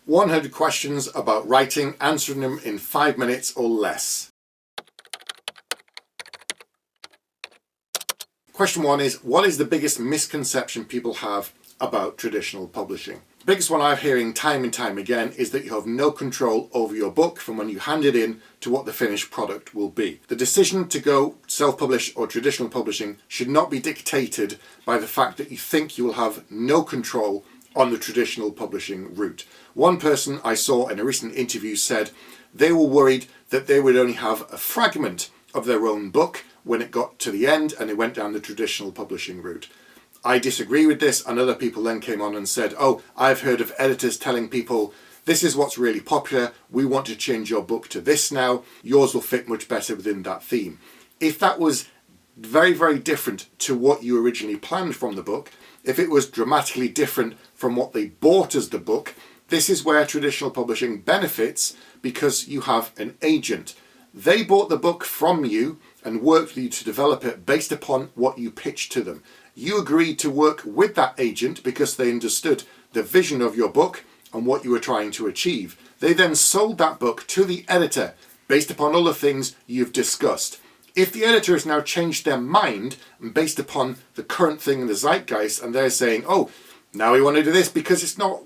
100 questions about writing, answering them in 5 minutes or less. Question 1 is, what is the biggest misconception people have about traditional publishing? The biggest one I'm hearing time and time again is that you have no control over your book from when you hand it in to what the finished product will be. The decision to go self-publish or traditional publishing should not be dictated by the fact that you think you will have no control on the traditional publishing route. One person I saw in a recent interview said they were worried that they would only have a fragment of their own book when it got to the end and they went down the traditional publishing route. I disagree with this, and other people then came on and said, oh, I've heard of editors telling people, this is what's really popular, we want to change your book to this now, yours will fit much better within that theme. If that was very, very different to what you originally planned from the book, if it was dramatically different from what they bought as the book, this is where traditional publishing benefits because you have an agent. They bought the book from you and worked with you to develop it based upon what you pitched to them. You agreed to work with that agent because they understood the vision of your book and what you were trying to achieve. They then sold that book to the editor based upon all the things you've discussed. If the editor has now changed their mind and based upon the current thing in the zeitgeist and they're saying, oh, now we want to do this because it's not,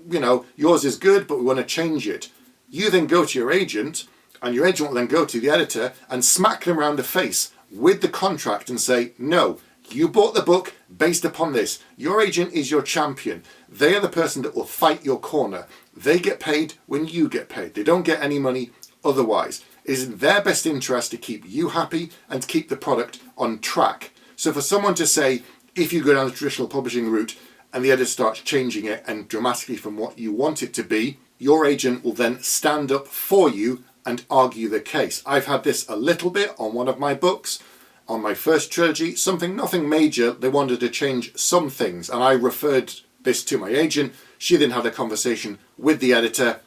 yours is good, but we want to change it. You then go to your agent and your agent will then go to the editor and smack them around the face with the contract and say, no, you bought the book based upon this. Your agent is your champion. They are the person that will fight your corner. They get paid when you get paid. They don't get any money otherwise. It is in their best interest to keep you happy and to keep the product on track. So for someone to say, if you go down the traditional publishing route and the editor starts changing it and dramatically from what you want it to be, your agent will then stand up for you and argue the case. I've had this a little bit on one of my books. On my first trilogy, nothing major, they wanted to change some things and I referred this to my agent. She then had a conversation with the editor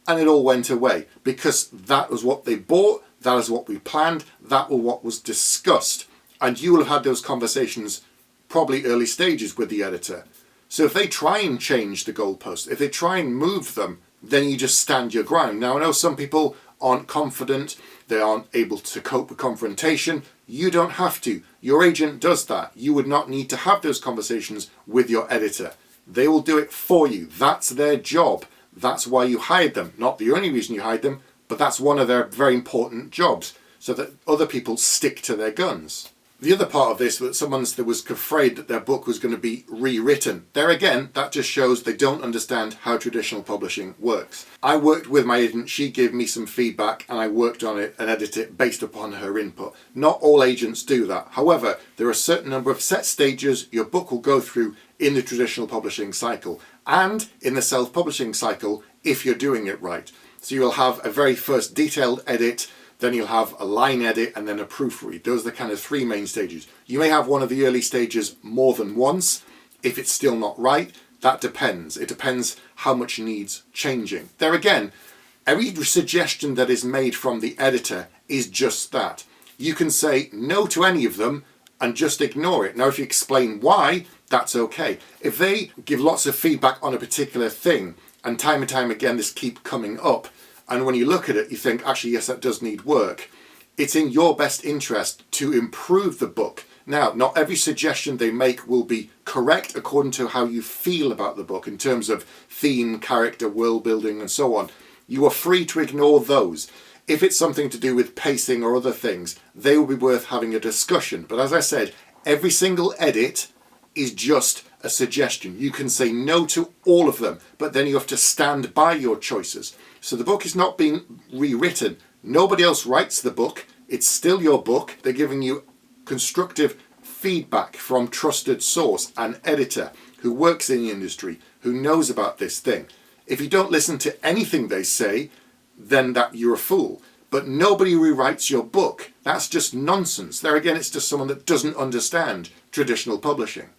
and it all went away because that was what they bought, that is what we planned, that was what was discussed. And you will have had those conversations probably early stages with the editor. So if they try and change the goalposts, if they try and move them, then you just stand your ground. Now I know some people aren't confident, they aren't able to cope with confrontation. You don't have to. Your agent does that. You would not need to have those conversations with your editor. They will do it for you. That's their job. That's why you hired them. Not the only reason you hired them, but that's one of their very important jobs, so that other people stick to their guns. The other part of this was someone that was afraid that their book was going to be rewritten. There again, that just shows they don't understand how traditional publishing works. I worked with my agent, she gave me some feedback and I worked on it and edited it based upon her input. Not all agents do that. However, there are a certain number of set stages your book will go through in the traditional publishing cycle and in the self-publishing cycle if you're doing it right. So you'll have a very first detailed edit, then you'll have a line edit and then a proofread. Those are the kind of three main stages. You may have one of the early stages more than once. If it's still not right, that depends. It depends how much needs changing. There again, every suggestion that is made from the editor is just that. You can say no to any of them and just ignore it. Now, if you explain why, that's okay. If they give lots of feedback on a particular thing and time again this keep coming up, and when you look at it, you think, actually, yes, that does need work. It's in your best interest to improve the book. Now, not every suggestion they make will be correct according to how you feel about the book in terms of theme, character, world building, and so on. You are free to ignore those. If it's something to do with pacing or other things, they will be worth having a discussion. But as I said, every single edit is just a suggestion. You can say no to all of them, but then you have to stand by your choices. So the book is not being rewritten. Nobody else writes the book. It's still your book. They're giving you constructive feedback from trusted source, an editor who works in the industry, who knows about this thing. If you don't listen to anything they say, then that you're a fool. But nobody rewrites your book. That's just nonsense. There again, it's just someone that doesn't understand traditional publishing.